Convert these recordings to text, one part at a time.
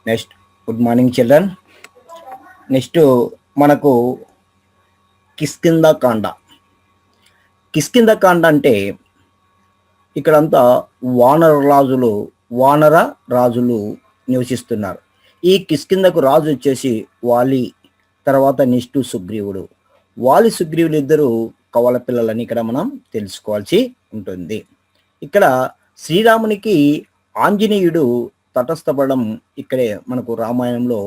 Next good morning children. Next మనకు కిష్కింధకాండ. కిష్కింధకాండ అంటే ఇక్కడంతా వానర రాజులు నివసిస్తున్నారు. ఈ కిష్కింధకు రాజు వచ్చేసి వాలి, తర్వాత నెక్స్ట్ సుగ్రీవుడు. వాలి సుగ్రీవులు ఇద్దరు కవల పిల్లలని ఇక్కడ మనం తెలుసుకోవాల్సి ఉంటుంది. ఇక్కడ శ్రీరామునికి ఆంజనేయుడు తటస్థపడడం ఇక్కడే మనకు రామాయణంలో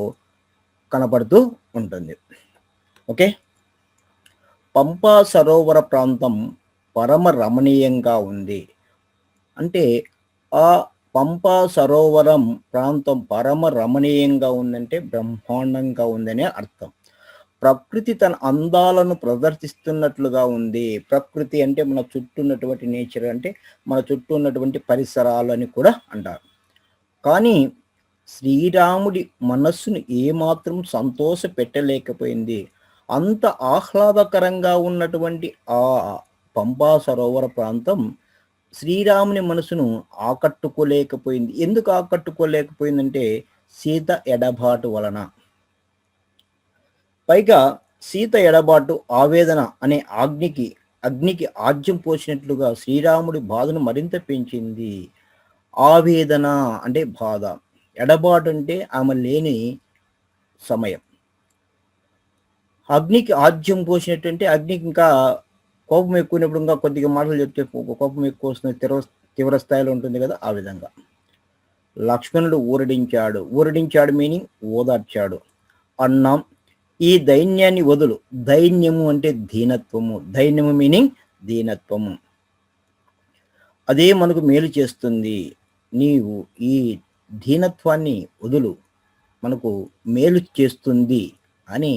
కనపడుతూ ఉంటుంది. ఓకే, పంపా సరోవర ప్రాంతం పరమ రమణీయంగా ఉంది. అంటే ఆ పంపా సరోవరం ప్రాంతం పరమ రమణీయంగా ఉందంటే బ్రహ్మాండంగా ఉందనే అర్థం. ప్రకృతి తన అందాలను ప్రదర్శిస్తున్నట్లుగా ఉంది. ప్రకృతి అంటే మన చుట్టూ ఉన్నటువంటి నేచర్, అంటే మన చుట్టూ ఉన్నటువంటి పరిసరాలు అని కూడా అంటారు. కానీ శ్రీరాముడి మనస్సును ఏమాత్రం సంతోష పెట్టలేకపోయింది. అంత ఆహ్లాదకరంగా ఉన్నటువంటి ఆ పంపా సరోవర ప్రాంతం శ్రీరాముని మనసును ఆకట్టుకోలేకపోయింది. ఎందుకు ఆకట్టుకోలేకపోయిందంటే సీత ఎడబాటు వలన. పైగా సీత ఎడబాటు ఆవేదన అనే అగ్నికి ఆజ్యం పోసినట్లుగా శ్రీరాముడి బాధను మరింత పెంచింది. ఆవేదన అంటే బాధ, ఎడబాటు అంటే ఆమె లేని సమయం. అగ్నికి ఆజ్యం పోసినట్టు అగ్నికి ఇంకా కోపం ఎక్కువైనప్పుడు ఇంకా కొద్దిగా మాటలు చెప్తే కోపం ఎక్కువ వస్తుంది, తీవ్ర స్థాయిలో ఉంటుంది కదా, ఆ విధంగా. లక్ష్మణుడు ఊరడించాడు మీనింగ్ ఓదార్చాడు. అన్నాం, ఈ దైన్యాన్ని వదులు. దైన్యము అంటే దీనత్వము, దైన్యము మీనింగ్ దీనత్వము. అదే మనకు మేలు చేస్తుంది. నీవు ఈ దీనత్వాన్ని వదులు, మనకు మేలు చేస్తుంది అని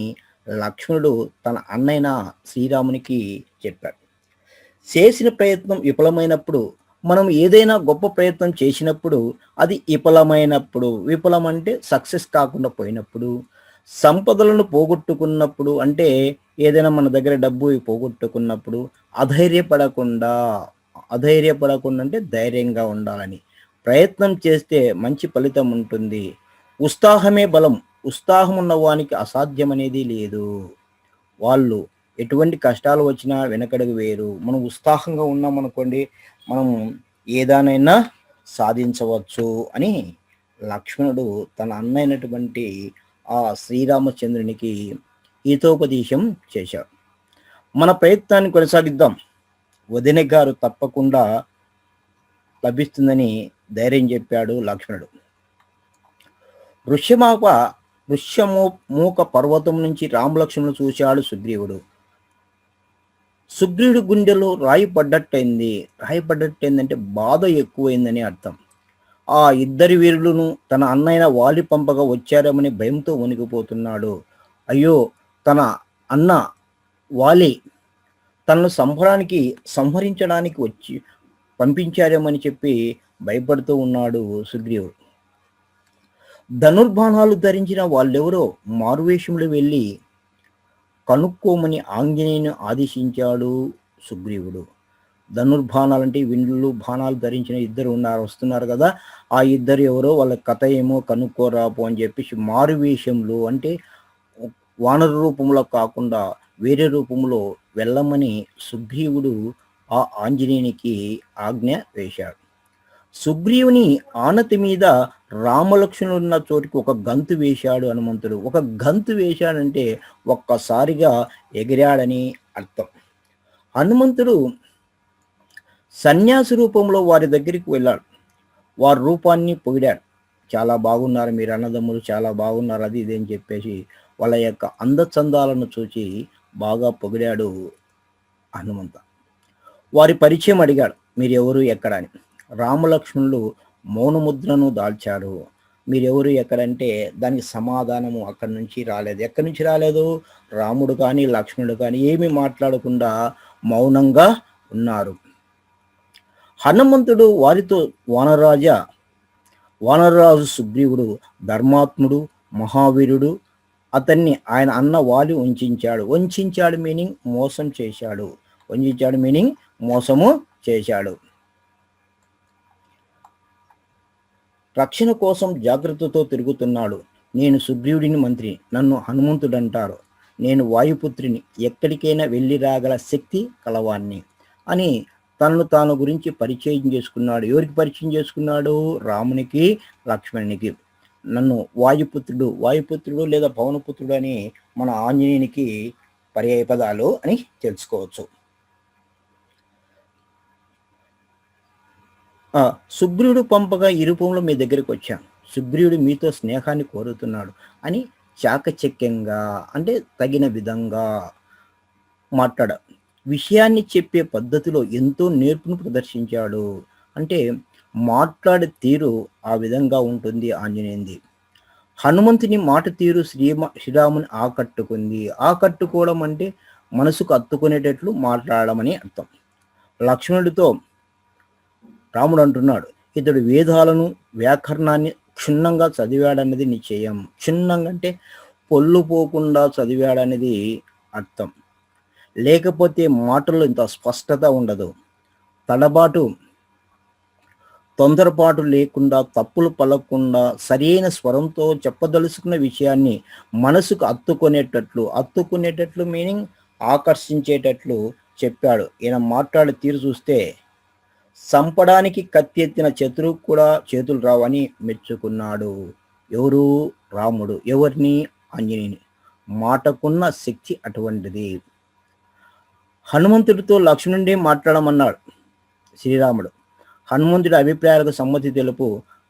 లక్ష్మణుడు తన అన్నైన శ్రీరామునికి చెప్పాడు. చేసిన ప్రయత్నం విఫలమైనప్పుడు, మనం ఏదైనా గొప్ప ప్రయత్నం చేసినప్పుడు అది విఫలం అంటే సక్సెస్ కాకుండా పోయినప్పుడు, సంపదలను పోగొట్టుకున్నప్పుడు, అంటే ఏదైనా మన దగ్గర డబ్బు పోగొట్టుకున్నప్పుడు అధైర్యపడకుండా అంటే ధైర్యంగా ఉండాలని. ప్రయత్నం చేస్తే మంచి ఫలితం ఉంటుంది. ఉత్సాహమే బలం. ఉత్సాహం ఉన్న వానికి అసాధ్యం అనేది లేదు. వాళ్ళు ఎటువంటి కష్టాలు వచ్చినా వెనకడుగు వేరు. మనం ఉత్సాహంగా ఉన్నాం అనుకోండి, మనం ఏదానైనా సాధించవచ్చు అని లక్ష్మణుడు తన అన్నైనటువంటి ఆ శ్రీరామచంద్రునికి హితోపదేశం చేశాడు. మన ప్రయత్నాన్ని కొనసాగిద్దాం, వదిన గారు తప్పకుండా లభిస్తుందని ధైర్యం చెప్పాడు లక్ష్మణుడు. ఋష్యమూక పర్వతం నుంచి రామలక్ష్మణుడు చూశాడు సుగ్రీవుడు. సుగ్రీవుడి గుండెలో రాయి పడ్డట్టయిందంటే బాధ ఎక్కువైందని అర్థం. ఆ ఇద్దరి వీరులను తన అన్నైన వాలి పంపగా వచ్చారేమని భయంతో వణికిపోతున్నాడు. అయ్యో, తన అన్న వాలి తనను సంహరించడానికి వచ్చి పంపించారేమని చెప్పి భయపడుతూ ఉన్నాడు సుగ్రీవుడు. ధనుర్బాణాలు ధరించిన వాళ్ళెవరో మారువేషంలో వెళ్ళి కనుక్కోమని ఆంజనేయుని ఆదేశించాడు సుగ్రీవుడు. ధనుర్బాణాలంటే విండ్లు బాణాలు ధరించిన ఇద్దరు వస్తున్నారు కదా, ఆ ఇద్దరు ఎవరో, వాళ్ళ కథ ఏమో కనుక్కోరాపు అని చెప్పేసి మారువేషంలో, అంటే వానర రూపంలో కాకుండా వేరే రూపంలో వెళ్ళమని సుగ్రీవుడు ఆ ఆంజనేయునికి ఆజ్ఞ వేశాడు. సుగ్రీవుని ఆనతి మీద రామలక్ష్మణుడు ఉన్న చోటికి ఒక గంతు వేశాడు హనుమంతుడు. ఒక గంతు వేశాడంటే ఒక్కసారిగా ఎగిరాడని అర్థం. హనుమంతుడు సన్యాసి రూపంలో వారి దగ్గరికి వెళ్ళాడు. వారి రూపాన్ని పొగిడాడు. చాలా బాగున్నారు మీరు అన్నదమ్ములు, చాలా బాగున్నారు, అది ఇది అని చెప్పేసి వాళ్ళ యొక్క అందచందాలను చూసి బాగా పొగిడాడు హనుమంత. వారి పరిచయం అడిగాడు, మీరెవరు ఎక్కడ అని. రామలక్ష్మణులు మౌనముద్రను దాల్చారు. మీరెవరు ఎక్కడంటే దానికి సమాధానము అక్కడి నుంచి రాలేదు. ఎక్కడి నుంచి రాలేదు? రాముడు కానీ లక్ష్మణుడు కానీ ఏమీ మాట్లాడకుండా మౌనంగా ఉన్నారు. హనుమంతుడు వారితో, వానరరాజు సుగ్రీవుడు ధర్మాత్ముడు, మహావీరుడు. అతన్ని ఆయన అన్న వాలి వంచాడు మీనింగ్ మోసం చేశాడు. మోసము చేశాడు. రక్షణ కోసం జాగ్రత్తతో తిరుగుతున్నాడు. నేను సుగ్రీవుడిని మంత్రి, నన్ను హనుమంతుడంటారు. నేను వాయుపుత్రిని, ఎక్కడికైనా వెళ్ళి రాగల శక్తి కలవాణ్ణి అని తనను తాను గురించి పరిచయం చేసుకున్నాడు. ఎవరికి పరిచయం చేసుకున్నాడు? రామునికి, లక్ష్మణునికి. నన్ను వాయుపుత్రుడు, వాయుపుత్రుడు లేదా పవనపుత్రుడు అని మన ఆంజనేయునికి పర్యాయ పదాలు అని తెలుసుకోవచ్చు. సుగ్రీవుడు పంపగా ఈ రూపంలో మీ దగ్గరికి వచ్చాను. సుగ్రీవుడు మీతో స్నేహాన్ని కోరుతున్నాడు అని చాకచక్యంగా, అంటే తగిన విధంగా మాట్లాడ విషయాన్ని చెప్పే పద్ధతిలో ఎంతో నేర్పును ప్రదర్శించాడు. అంటే మాట్లాడే తీరు ఆ విధంగా ఉంటుంది ఆంజనేయుంది. హనుమంతుని మాట తీరు శ్రీరాముని ఆకట్టుకుంది. ఆకట్టుకోవడం అంటే మనసుకు అత్తుకునేటట్లు మాట్లాడడం అని అర్థం. లక్ష్మణుడితో రాముడు అంటున్నాడు, ఇతడు వేదాలను, వ్యాకరణాన్ని క్షుణ్ణంగా చదివాడనేది నిశ్చయం. క్షుణ్ణంగా అంటే పొల్లు పోకుండా చదివాడనేది అర్థం. లేకపోతే మాటల్లో ఇంత స్పష్టత ఉండదు. తడబాటు, తొందరపాటు లేకుండా, తప్పులు పలకకుండా సరైన స్వరంతో చెప్పదలుచుకున్న విషయాన్ని మనసుకు అత్తుకునేటట్లు మీనింగ్ ఆకర్షించేటట్లు చెప్పాడు. ఈయన మాట్లాడే తీరు చూస్తే సంపడానికి కత్తి ఎత్తిన శత్రువుకు కూడా చేతులు రావని మెచ్చుకున్నాడు. ఎవరు? రాముడు. ఎవరిని? ఆంజనేయుని. మాటకున్న శక్తి అటువంటిది. హనుమంతుడితో లక్ష్మణుడే మాట్లాడమన్నాడు శ్రీరాముడు. హనుమంతుడి అభిప్రాయాలకు సమ్మతి తెలుపు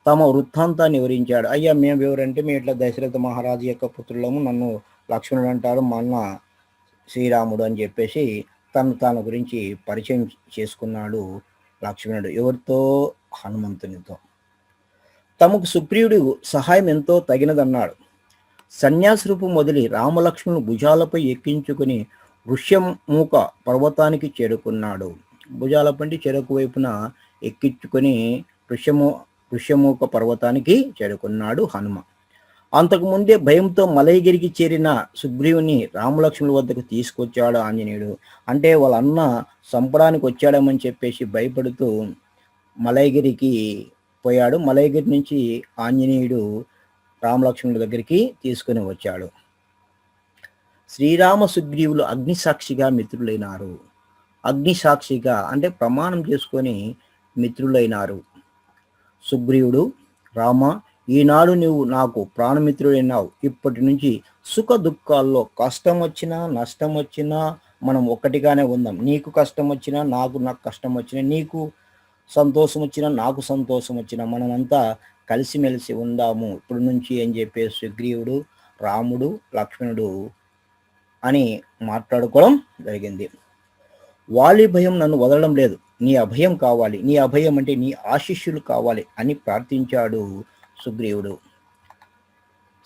తమ వృత్తాంతాన్ని వివరించాడు. అయ్యా, మేము ఎవరంటే మేము ఇట్లా దశరథ మహారాజు యొక్క పుత్రులము, నన్ను లక్ష్మణుడు అంటారు, మా అన్న శ్రీరాముడు అని చెప్పేసి తన గురించి పరిచయం చేసుకున్నాడు లక్ష్మణుడు. ఎవరితో? హనుమంతునితో. తమకు సుగ్రీవుడు సహాయం ఎంతో తగినదన్నాడు. సన్యాసరూపు మొదలి రామలక్ష్మణుడు భుజాలపై ఎక్కించుకుని ఋష్యమూక పర్వతానికి చేరుకున్నాడు. భుజాలపంటి చెరకు వైపున ఎక్కించుకొని ఋష్యమూక పర్వతానికి చేరుకున్నాడు హనుమ. అంతకుముందే భయంతో మలయగిరికి చేరిన సుగ్రీవుని రామలక్ష్మణుల వద్దకు తీసుకొచ్చాడు ఆంజనేయుడు. అంటే వాళ్ళ అన్న చంపడానికి వచ్చాడమని చెప్పేసి భయపడుతూ మలయగిరికి పోయాడు. మలయగిరి నుంచి ఆంజనేయుడు రామలక్ష్మణుల దగ్గరికి తీసుకుని వచ్చాడు. శ్రీరామ సుగ్రీవులు అగ్నిసాక్షిగా మిత్రులైనారు. అగ్నిసాక్షిగా అంటే ప్రమాణం చేసుకొని మిత్రులైనారు. సుగ్రీవుడు, రామ, ఈనాడు నువ్వు నాకు ప్రాణమిత్రుడైనావు. ఇప్పటి నుంచి సుఖ దుఃఖాల్లో కష్టం వచ్చినా నష్టం వచ్చినా మనం ఒక్కటిగానే ఉందాం. నీకు కష్టం వచ్చినా నాకు కష్టం వచ్చినా, నీకు సంతోషం వచ్చినా నాకు సంతోషం వచ్చినా మనమంతా కలిసిమెలిసి ఉందాము ఇప్పటి నుంచి అని చెప్పేసి సుగ్రీవుడు, రాముడు, లక్ష్మణుడు అని మాట్లాడుకోవడం జరిగింది. వాలి భయం నన్ను వదలడం లేదు, నీ అభయం కావాలి, నీ అభయం అంటే నీ ఆశీస్సులు కావాలి అని ప్రార్థించాడు సుగ్రీవుడు.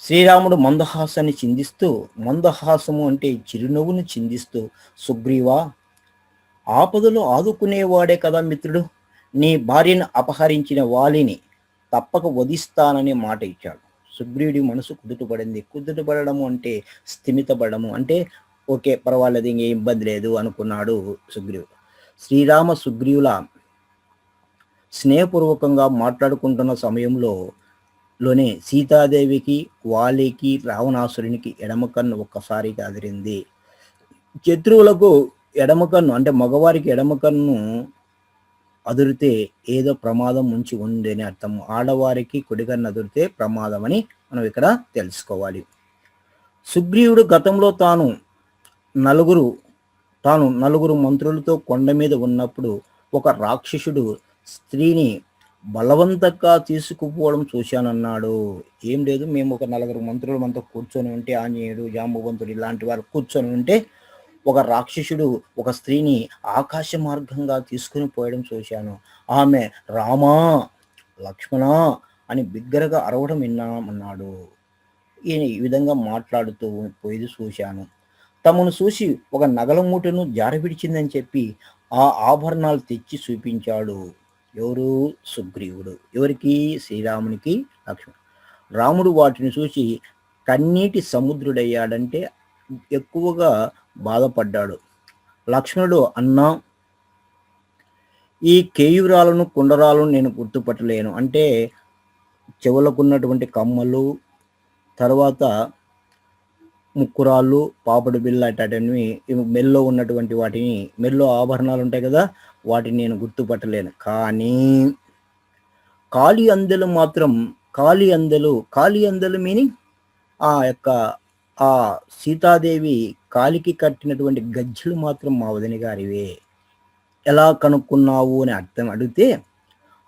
శ్రీరాముడు మందహాసాన్ని చిందిస్తూ, మందహాసము అంటే చిరునవ్వును చిందిస్తూ, సుగ్రీవా, ఆపదలో ఆదుకునేవాడే కదా మిత్రుడు. నీ భార్యను అపహరించిన వాలిని తప్పక వధిస్తానని మాట ఇచ్చాడు. సుగ్రీవుడి మనసు కుదుటపడింది. కుదుటపడము అంటే స్థిమితపడము అంటే ఓకే, పర్వాలేదు, ఇంకే ఇబ్బంది లేదు అనుకున్నాడు సుగ్రీవుడు. శ్రీరామ సుగ్రీవుల స్నేహపూర్వకంగా మాట్లాడుకుంటున్న సమయంలోనే సీతాదేవికి, వాలికి, రావణాసురునికి ఎడమ కన్ను ఒక్కసారిగా అదిరింది. శత్రువులకు ఎడమ కన్ను అంటే మగవారికి ఎడమ కన్ను అదిరితే ఏదో ప్రమాదం ముంచి ఉంది అని అర్థం. ఆడవారికి కుడికన్ను అదిరితే ప్రమాదం అని మనం ఇక్కడ తెలుసుకోవాలి. సుగ్రీవుడు గతంలో తాను నలుగురు మంత్రులతో కొండ మీద ఉన్నప్పుడు ఒక రాక్షసుడు స్త్రీని బలవంతంగా తీసుకుపోవడం చూశానన్నాడు. ఏం లేదు, మేము ఒక 4 మంత్రులు మనతో కూర్చొని ఉంటే, ఆంజనేయుడు, జాంబవంతుడు ఇలాంటి వారు కూర్చొని ఉంటే ఒక రాక్షసుడు ఒక స్త్రీని ఆకాశ మార్గంగా తీసుకుని పోయడం చూశాను. ఆమె రామా, లక్ష్మణ అని బిగ్గరగా అరవడం విన్నామన్నాడు. ఈయన ఈ విధంగా మాట్లాడుతూ పోయేది చూశాను. తమను చూసి ఒక నగల మూటను జారవిడిచిందని చెప్పి ఆ ఆభరణాలు తెచ్చి చూపించాడు. ఎవరు? సుగ్రీవుడు. ఎవరికి? శ్రీరామునికి, లక్ష్మణుడు. రాముడు వాటిని చూసి కన్నీటి సముద్రుడయ్యాడంటే ఎక్కువగా బాధపడ్డాడు. లక్ష్మణుడు, అన్నా, ఈ కేయూరాలను, కుండరాలను నేను గుర్తుపట్టలేను. అంటే చెవులకున్నటువంటి కమ్మలు, తర్వాత ముక్కురాళ్ళు, పాపిడి బిళ్ళ అటాటనివి మెడలో ఉన్నటువంటి వాటిని మెడలో ఆభరణాలు ఉంటాయి కదా! వాటిని నేను గుర్తుపట్టలేను. కానీ కాలి అందెలు మాత్రం కాలి అందెలు మీనింగ్ ఆ యొక్క ఆ సీతాదేవి కాలికి కట్టినటువంటి గజ్జెలు మాత్రం మా వదిన గారివే. ఎలా కనుక్కున్నావు అని అడిగితే,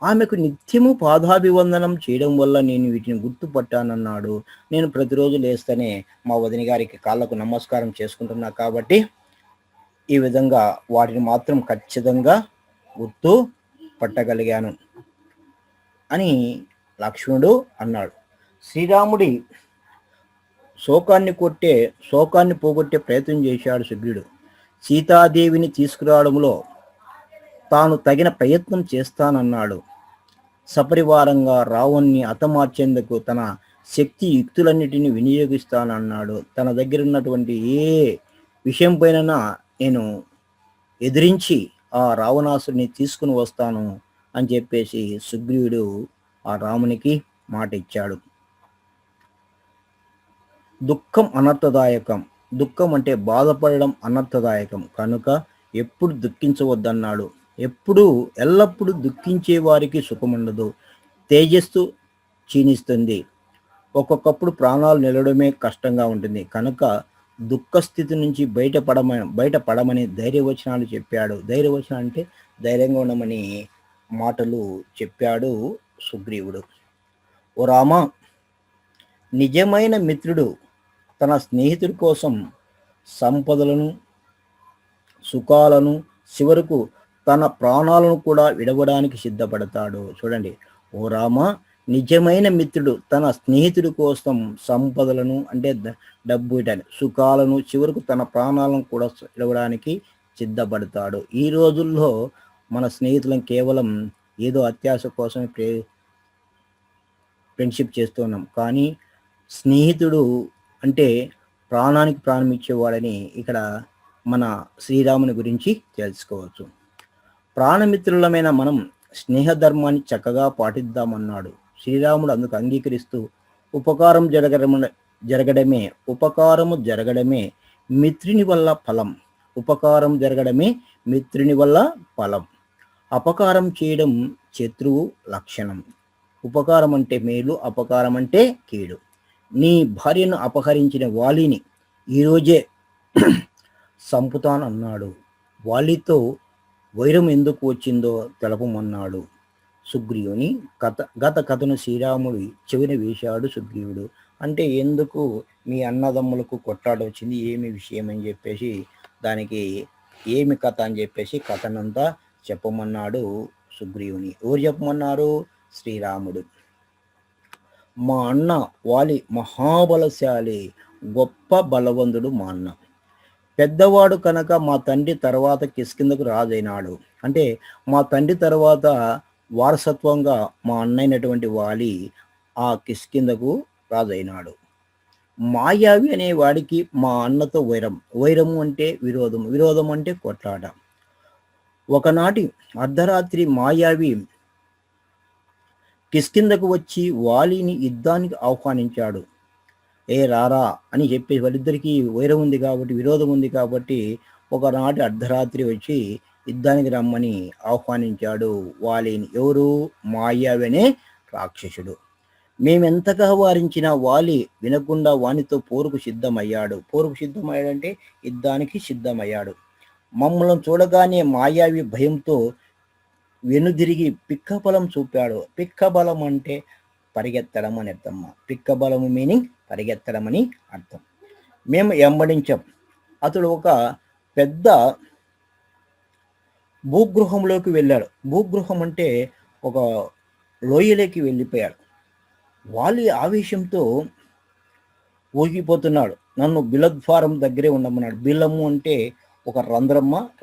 ఆమెకు నిత్యము పాదాభివందనం చేయడం వల్ల నేను వీటిని గుర్తుపట్టానన్నాడు. నేను ప్రతిరోజు లేస్తేనే మా వదిన గారికి కాళ్ళకు నమస్కారం చేసుకుంటున్నా కాబట్టి, ఈ విధంగా వాటిని మాత్రం ఖచ్చితంగా గుర్తు పట్టగలిగాను అని లక్ష్మణుడు అన్నాడు. శ్రీరాముడి శోకాన్ని పోగొట్టే ప్రయత్నం చేశాడు సుగ్రీవుడు. సీతాదేవిని తీసుకురావడంలో తాను తగిన ప్రయత్నం చేస్తానన్నాడు. సపరివారంగా రావణ్ణి హతమార్చేందుకు తన శక్తి యుక్తులన్నిటినీ వినియోగిస్తానన్నాడు. తన దగ్గర ఉన్నటువంటి ఏ విషయం పైన నేను ఎదిరించి ఆ రావణాసుని తీసుకుని వస్తాను అని చెప్పేసి సుగ్రీవుడు ఆ రామునికి మాట ఇచ్చాడు. దుఃఖం అనర్థదాయకం. దుఃఖం అంటే బాధపడడం అనర్థదాయకం కనుక ఎప్పుడు దుఃఖించవద్దన్నాడు. ఎల్లప్పుడూ దుఃఖించే వారికి సుఖముండదు. తేజస్సు క్షీణిస్తుంది. ఒక్కొక్కప్పుడు ప్రాణాలు నిలవడమే కష్టంగా ఉంటుంది. కనుక దుఃఖస్థితి నుంచి బయటపడమని ధైర్యవచనాలు చెప్పాడు. ధైర్యవచనం అంటే ధైర్యంగా ఉండమని మాటలు చెప్పాడు సుగ్రీవుడు. ఓ రామ, నిజమైన మిత్రుడు తన స్నేహితుడి కోసం సంపదలను, సుఖాలను, చివరకు తన ప్రాణాలను కూడా విడవడానికి సిద్ధపడతాడు. చూడండి, ఓ రామ, నిజమైన మిత్రుడు తన స్నేహితుడి కోసం సంపదలను అంటే డబ్బు ఇటని సుఖాలను, చివరకు తన ప్రాణాలను కూడా విడవడానికి సిద్ధపడతాడు. ఈ రోజుల్లో మన స్నేహితులను కేవలం ఏదో అత్యాశ కోసం ఫ్రెండ్షిప్ చేస్తున్నాం. కానీ స్నేహితుడు అంటే ప్రాణానికి ప్రాణం ఇచ్చేవాడని ఇక్కడ మన శ్రీరాముని గురించి తెలుసుకోవచ్చు. ప్రాణమిత్రులమైన మనం స్నేహధర్మాన్ని చక్కగా పాటిద్దామన్నాడు. శ్రీరాముడు అందుకు అంగీకరిస్తూ ఉపకారము జరగడమే మిత్రుని వల్ల ఫలం. ఉపకారం జరగడమే మిత్రుని వల్ల ఫలం. అపకారం చేయడం శత్రువు లక్షణం. ఉపకారం అంటే మేలు, అపకారం అంటే కీడు. నీ భార్యను అపహరించిన వాలిని ఈరోజే సంపుతానన్నాడు. వాలితో వైరం ఎందుకు వచ్చిందో తెలపమన్నాడు సుగ్రీవుని. గత కథను శ్రీరాముడు చెవిన వేశాడు సుగ్రీవుడు. అంటే ఎందుకు మీ అన్నదమ్ములకు కొట్లాట వచ్చింది, ఏమి విషయం అని చెప్పేసి, దానికి ఏమి కథ అని చెప్పేసి కథనంతా చెప్పమన్నాడు సుగ్రీవుని. ఎవరు చెప్పమన్నారు? శ్రీరాముడు. మా అన్న వాలి మహాబలశాలి, గొప్ప బలవంతుడు మా అన్న. పెద్దవాడు కనుక మా తండ్రి తర్వాత కిష్కింధకు రాజైనాడు. అంటే మా తండ్రి తర్వాత వారసత్వంగా మా అన్నైనటువంటి వాలి ఆ కిష్కింధకు రాజైనాడు. మాయావి అనే వాడికి మా అన్నతో వైరము అంటే విరోధం అంటే కొట్లాట. ఒకనాటి అర్ధరాత్రి మాయావి కిష్కింధకు వచ్చి వాలిని యుద్ధానికి ఆహ్వానించాడు. రారా అని చెప్పి వాళ్ళిద్దరికీ వైరం ఉంది కాబట్టి, విరోధం ఉంది కాబట్టి ఒకనాటి అర్ధరాత్రి వచ్చి యుద్ధానికి రమ్మని ఆహ్వానించాడు వాలిని. ఎవరు? మాయావి అనే రాక్షసుడు. మేమెంతగా వారించినా వాలి వినకుండా వానితో పోరుకు సిద్ధమయ్యాడంటే యుద్ధానికి సిద్ధమయ్యాడు. మమ్మల్ని చూడగానే మాయావి భయంతో వెనుదిరిగి పిక్కబలం చూపాడు. పిక్కబలం అంటే పరిగెత్తడం అని అర్థం. పిక్కబలము మీనింగ్ పరిగెత్తడం అని అర్థం. మేము వెంబడించాం. అతడు ఒక పెద్ద భూగృహంలోకి వెళ్ళాడు. భూగృహం అంటే ఒక లోయలోకి వెళ్ళిపోయాడు. వాలి ఆవేశంతో ఊగిపోతున్నాడు. నన్ను బిలద్వారం దగ్గరే ఉండమన్నాడు. బిలము అంటే ఒక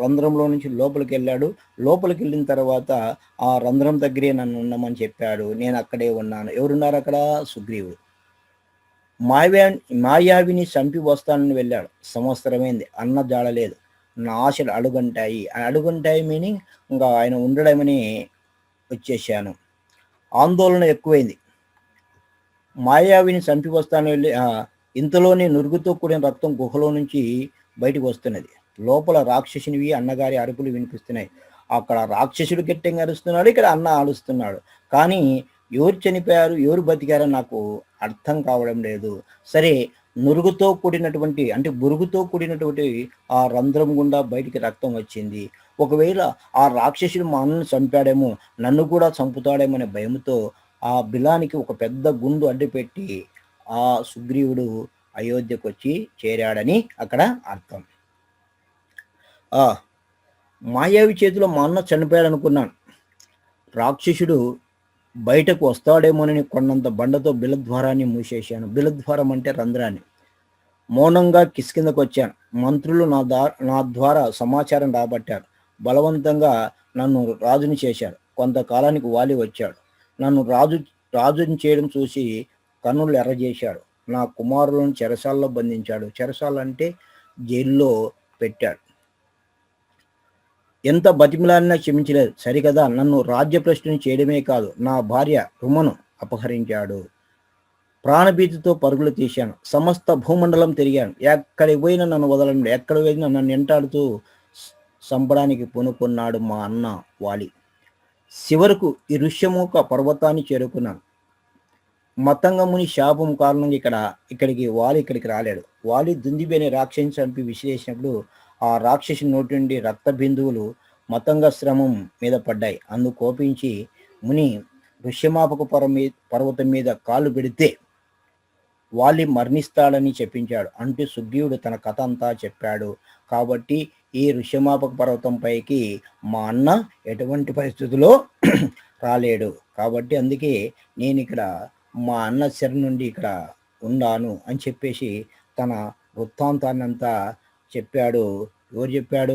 రంధ్రంలో నుంచి లోపలికి వెళ్ళాడు. లోపలికి వెళ్ళిన తర్వాత ఆ రంధ్రం దగ్గరే నన్ను ఉండమని చెప్పాడు. నేను అక్కడే ఉన్నాను. ఎవరున్నారు అక్కడ? సుగ్రీవుడు. మాయావిని చంపి వస్తానని వెళ్ళాడు. సంవత్సరమైంది, అన్న జాడలేదు. నా ఆశలు అడుగంటాయి మీనింగ్ ఇంకా ఆయన ఉండడమని వచ్చేసాను. ఆందోళన ఎక్కువైంది. మాయావిని చంపి వస్తాను వెళ్ళి ఇంతలోనే నురుగుతో కూడిన రక్తం గుహలో నుంచి బయటికి వస్తున్నది. లోపల రాక్షసునివి అన్నగారి అరుపులు వినిపిస్తున్నాయి. అక్కడ రాక్షసుడు గట్టిగా అరుస్తున్నాడు. ఇక్కడ అన్న అరుస్తున్నాడు. కానీ ఎవరు చనిపోయారు? ఎవరు బతికారో నాకు అర్థం కావడం లేదు. సరే, నురుగుతో కూడినటువంటి అంటే బురుగుతో కూడినటువంటి ఆ రంధ్రం గుండా బయటికి రక్తం వచ్చింది. ఒకవేళ ఆ రాక్షసుడు మా అన్నను చంపాడేమో, నన్ను కూడా చంపుతాడేమో అనే భయంతో ఆ బిలానికి ఒక పెద్ద గుండు అడ్డుపెట్టి ఆ సుగ్రీవుడు అయోధ్యకొచ్చి చేరాడని అక్కడ అర్థం. ఆ మాయావి చేతిలో మా అన్న చనిపోయాడనుకున్నాను. రాక్షసుడు బయటకు వస్తాడేమోనని కొండంత బండతో బిలద్వారాన్ని మూసేశాను. బిలద్వారం అంటే రంధ్రాన్ని. మౌనంగా కిష్కిందకొచ్చాను. మంత్రులు నా ద్వారా సమాచారం రాబట్టారు. బలవంతంగా నన్ను రాజుని చేశారు. కొంతకాలానికి వాలి వచ్చాడు. నన్ను రాజుని చేయడం చూసి కన్నులు ఎర్రజేశాడు. నా కుమారులను చెరసాల్లో బంధించాడు. చెరసాలంటే జైల్లో పెట్టాడు. ఎంత బతిమిలాడినా క్షమించలేదు. సరికదా, నన్ను రాజ్యభ్రష్టుని చేయడమే కాదు, నా భార్య రుమను అపహరించాడు. ప్రాణభీతితో పరుగులు తీశాను. సమస్త భూమండలం తిరిగాను. ఎక్కడికి పోయినా నన్ను వదలండి, ఎక్కడ పోయినా నన్ను ఎంటాడుతూ చంపడానికి పూనుకున్నాడు మా అన్న వాలి. చివరకు ఈ ఋష్యముఖ పర్వతాన్ని చేరుకున్నాను. మతంగముని శాపం కారణంగా ఇక్కడికి ఇక్కడికి రాలేడు. వాలి దుందిబి అనే రాక్షసిని చంపి విసిరేసినప్పుడు ఆ రాక్షసి నోటి నుండి రక్త బిందువులు మతంగశ్రమం మీద పడ్డాయి. అందుకు కోపించి ముని ఋష్యమాపక పర్వతం మీద కాళ్ళు పెడితే వాలి మరణిస్తాడని చెప్పించాడు. అంటూ సుగ్రీవుడు తన కథ అంతా చెప్పాడు. కాబట్టి ఈ ఋష్యమాపక పర్వతం పైకి మా అన్న ఎటువంటి పరిస్థితుల్లో రాలేడు. కాబట్టి అందుకే నేను ఇక్కడ మా అన్న చెర నుండి ఇక్కడ ఉన్నాను అని చెప్పేసి తన వృత్తాంతాన్నంతా చెప్పాడు. ఎవరు చెప్పాడు?